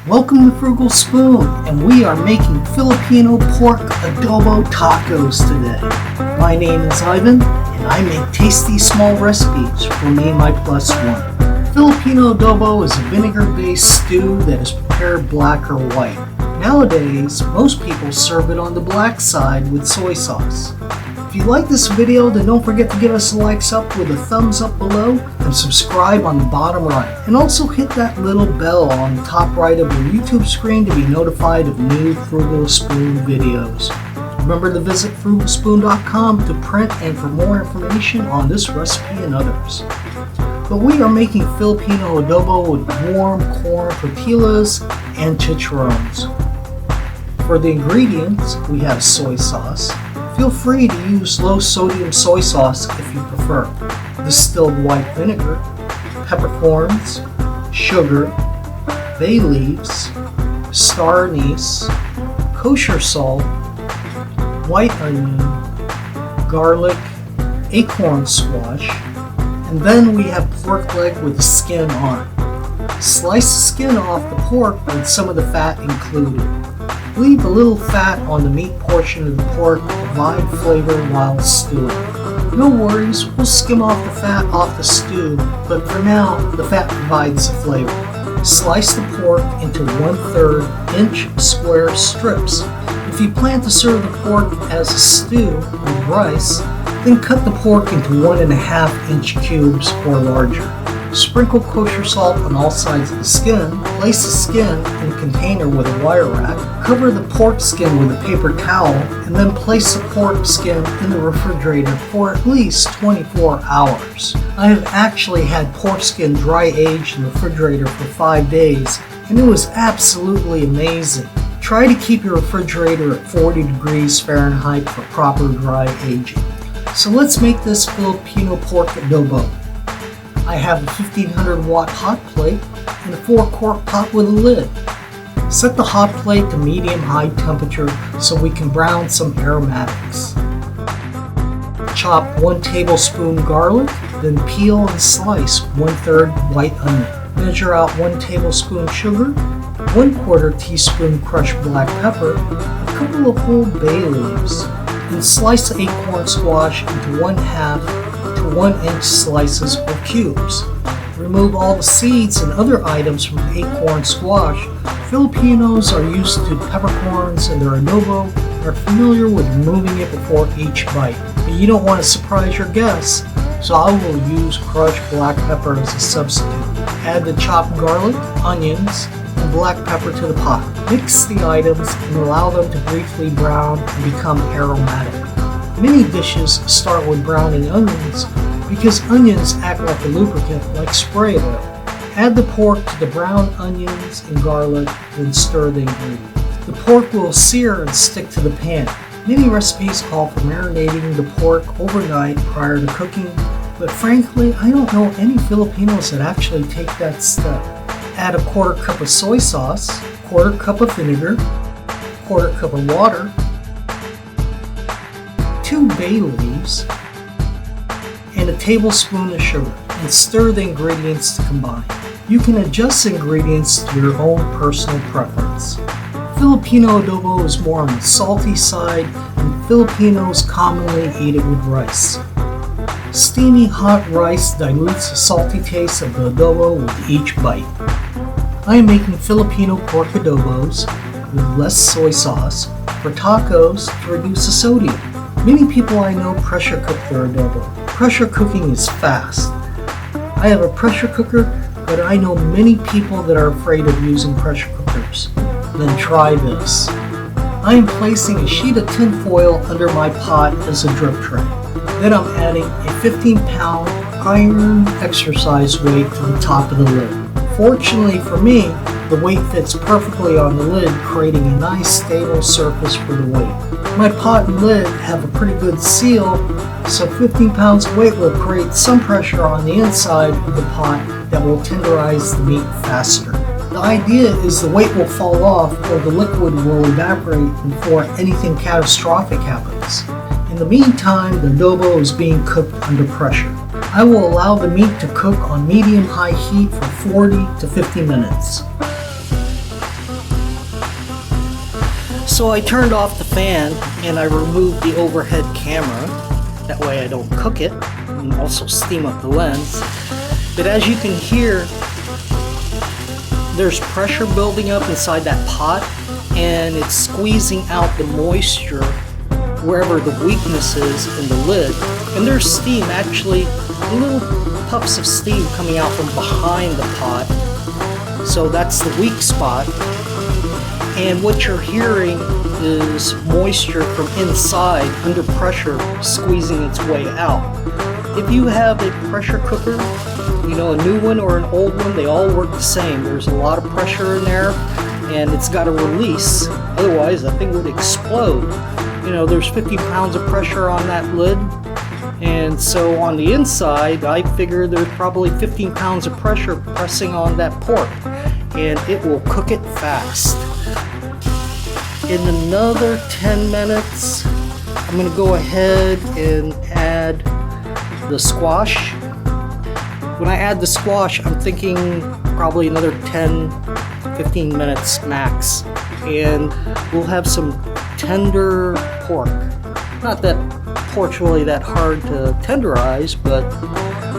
Welcome to Frugal Spoon, and we are making Filipino pork adobo tacos today. My name is Ivan, and I make tasty small recipes for me and my plus one. Filipino adobo is a vinegar-based stew that is prepared black or white. Nowadays, most people serve it on the black side with soy sauce. If you like this video, then don't forget to give us a likes up with a thumbs up below and subscribe on the bottom right. And also hit that little bell on the top right of your YouTube screen to be notified of new Frugal Spoon videos. Remember to visit frugalspoon.com to print and for more information on this recipe and others. But we are making Filipino adobo with warm corn tortillas and chicharrones. For the ingredients, we have soy sauce. Feel free to use low-sodium soy sauce if you prefer, distilled white vinegar, peppercorns, sugar, bay leaves, Star Anise, kosher salt, white onion, garlic, Acorn Squash, and then we have pork leg with the skin on it. Slice the skin off the pork with some of the fat included. Leave a little fat on the meat portion of the pork to provide flavor while stewing. No worries, we'll skim off the fat off the stew, but for now, the fat provides the flavor. Slice the pork into 1/3 inch square strips. If you plan to serve the pork as a stew with rice, then cut the pork into 1.5 inch cubes or larger. Sprinkle kosher salt on all sides of the skin, place the skin in a container with a wire rack, cover the pork skin with a paper towel, and then place the pork skin in the refrigerator for at least 24 hours. I have actually had pork skin dry aged in the refrigerator for 5 days, and it was absolutely amazing. Try to keep your refrigerator at 40 degrees Fahrenheit for proper dry aging. So let's make this Filipino pork adobo. I have a 1500 watt hot plate and a 4-quart pot with a lid. Set the hot plate to medium-high temperature so we can brown some aromatics. Chop 1 tablespoon garlic, then peel and slice 1/3 white onion. Measure out 1 tablespoon sugar, 1/4 teaspoon crushed black pepper, a couple of whole bay leaves, and slice the acorn squash into 1/2 to 1 inch slices or cubes. Remove all the seeds and other items from the acorn squash. Filipinos are used to peppercorns in their adobo and are familiar with removing it before each bite. But you don't want to surprise your guests, so I will use crushed black pepper as a substitute. Add the chopped garlic, onions, and black pepper to the pot. Mix the items and allow them to briefly brown and become aromatic. Many dishes start with browning onions because onions act like a lubricant like spray oil. Add the pork to the browned onions and garlic, then stir the ingredients. The pork will sear and stick to the pan. Many recipes call for marinating the pork overnight prior to cooking, but frankly, I don't know any Filipinos that actually take that step. Add a 1/4 cup of soy sauce, 1/4 cup of vinegar, 1/4 cup of water, 2 bay leaves, and a tablespoon of sugar, and stir the ingredients to combine. You can adjust the ingredients to your own personal preference. Filipino adobo is more on the salty side, and Filipinos commonly eat it with rice. Steamy hot rice dilutes the salty taste of the adobo with each bite. I am making Filipino pork adobos with less soy sauce for tacos to reduce the sodium. Many people I know pressure cook their adobo. Pressure cooking is fast. I have a pressure cooker, but I know many people that are afraid of using pressure cookers. Then try this. I am placing a sheet of tin foil under my pot as a drip tray. Then I'm adding a 15-pound iron exercise weight to the top of the lid. Fortunately for me, the weight fits perfectly on the lid, creating a nice stable surface for the weight. My pot and lid have a pretty good seal, so 15 pounds of weight will create some pressure on the inside of the pot that will tenderize the meat faster. The idea is the weight will fall off or the liquid will evaporate before anything catastrophic happens. In the meantime, the adobo is being cooked under pressure. I will allow the meat to cook on medium-high heat for 40 to 50 minutes. So I turned off the fan and I removed the overhead camera. That way I don't cook it and also steam up the lens. But as you can hear, there's pressure building up inside that pot and it's squeezing out the moisture wherever the weakness is in the lid. And there's steam, actually little puffs of steam coming out from behind the pot. So that's the weak spot. And what you're hearing is moisture from inside under pressure squeezing its way out. If you have a pressure cooker, you know, a new one or an old one, they all work the same. There's a lot of pressure in there and it's got to release, otherwise that thing would explode. You know, there's 50 pounds of pressure on that lid, and so on the inside I figure there's probably 15 pounds of pressure pressing on that pork, and it will cook it fast. In another 10 minutes I'm going to go ahead and add the squash. When I add the squash, I'm thinking probably another 10-15 minutes max, and we'll have some tender pork. Not that pork's really that hard to tenderize, but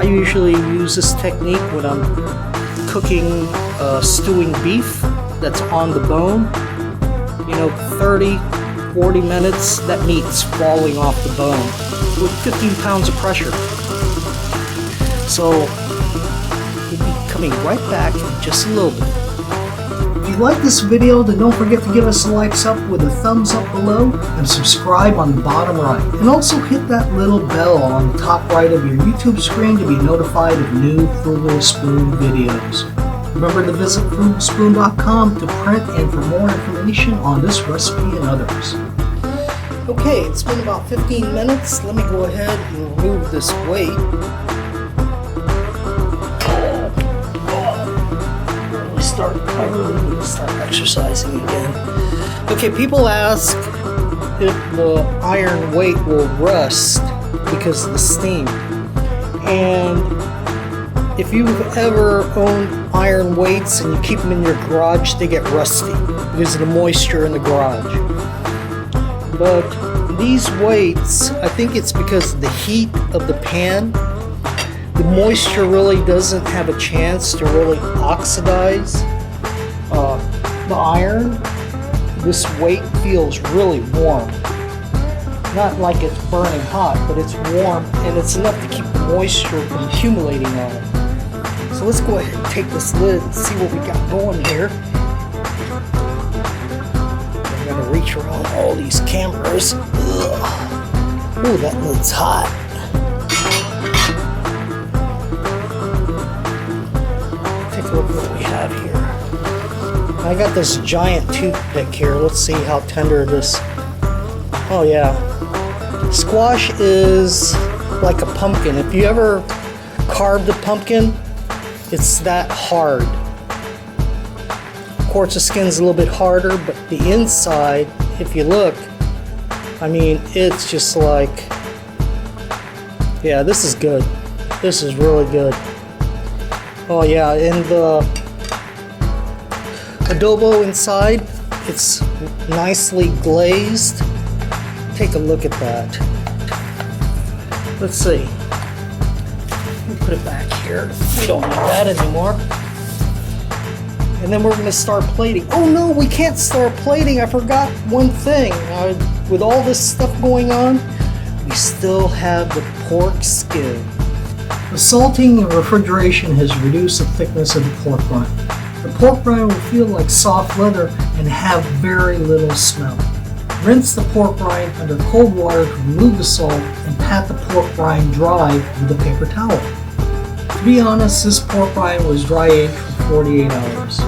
I usually use this technique when I'm cooking stewing beef that's on the bone. You know, 30-40 minutes, that meat's falling off the bone with 15 pounds of pressure. So we'll be coming right back in just a little bit. If you like this video, then don't forget to give us a likes up with a thumbs up below and subscribe on the bottom right. And also hit that little bell on the top right of your YouTube screen to be notified of new Frugal Spoon videos. Remember to visit frugalspoon.com to print and for more information on this recipe and others. Okay, it's been about 15 minutes. Let me go ahead and remove this weight. I really need to start exercising again. Okay, people ask if the iron weight will rust because of the steam. And if you've ever owned iron weights and you keep them in your garage, they get rusty because of the moisture in the garage. But these weights, I think it's because of the heat of the pan. The moisture really doesn't have a chance to really oxidize the iron. This weight feels really warm. Not like it's burning hot, but it's warm and it's enough to keep the moisture from accumulating on it. So let's go ahead and take this lid and see what we got going here. I'm gonna reach around all these cameras. Ugh. Ooh, that lid's hot. Take a look at what we have here. I got this giant toothpick here. Let's see how tender this. Oh yeah. Squash is like a pumpkin. If you ever carved a pumpkin, it's that hard. Of course, the skin's a little bit harder, but the inside, if you look, I mean, it's just like, yeah, this is good. This is really good. Oh yeah, and the adobo inside, it's nicely glazed. Take a look at that. Let's see. Put it back here. We don't need that anymore. And then we're going to start plating. Oh no, we can't start plating. I forgot one thing. With all this stuff going on, we still have the pork skin. The salting and refrigeration has reduced the thickness of the pork rind. The pork rind will feel like soft leather and have very little smell. Rinse the pork rind under cold water to remove the salt and pat the pork rind dry with a paper towel. To be honest, this pork rind was dry aged for 48 hours.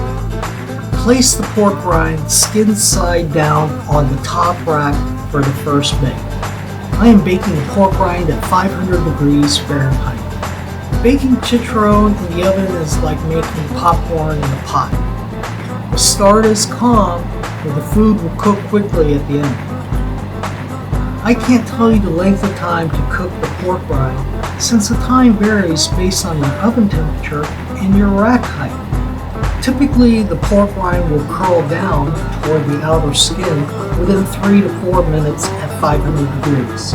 Place the pork rind skin side down on the top rack for the first bake. I am baking the pork rind at 500 degrees Fahrenheit. Baking chicharron in the oven is like making popcorn in a pot. The start is calm, but the food will cook quickly at the end. I can't tell you the length of time to cook the pork rind, since the time varies based on your oven temperature and your rack height. Typically, the pork rind will curl down toward the outer skin within 3 to 4 minutes at 500 degrees.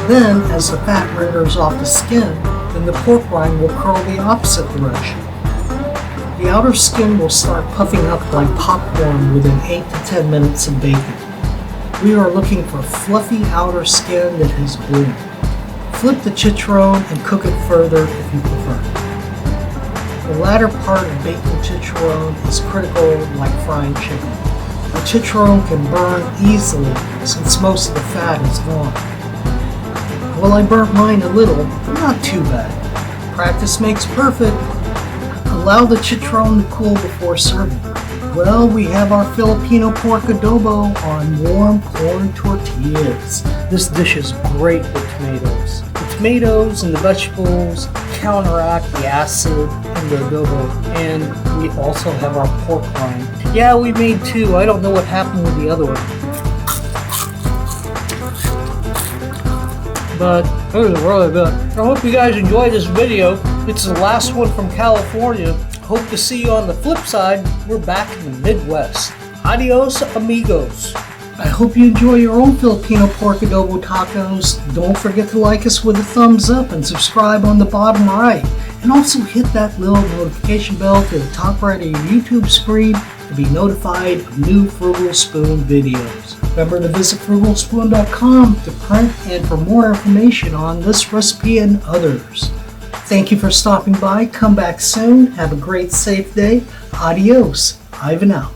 Then, as the fat renders off the skin, then the pork rind will curl the opposite direction. The outer skin will start puffing up like popcorn within 8 to 10 minutes of baking. We are looking for fluffy outer skin that has bloomed. Flip the chicharron and cook it further if you prefer. The latter part of baking chicharron is critical like frying chicken. The chicharron can burn easily since most of the fat is gone. Well, I burnt mine a little, but not too bad. Practice makes perfect. Allow the chicharron to cool before serving. Well, we have our Filipino pork adobo on warm corn tortillas. This dish is great with tomatoes. The tomatoes and the vegetables counteract the acid in the adobo, and we also have our pork rind. Yeah, we made two. I don't know what happened with the other one. But it was really good. I hope you guys enjoyed this video. It's the last one from California. Hope to see you on the flip side. We're back in the Midwest. Adios, amigos. I hope you enjoy your own Filipino pork adobo tacos. Don't forget to like us with a thumbs up and subscribe on the bottom right. And also hit that little notification bell to the top right of your YouTube screen to be notified of new Frugal Spoon videos. Remember to visit frugalspoon.com to print and for more information on this recipe and others. Thank you for stopping by. Come back soon. Have a great, safe day. Adios. Ivan out.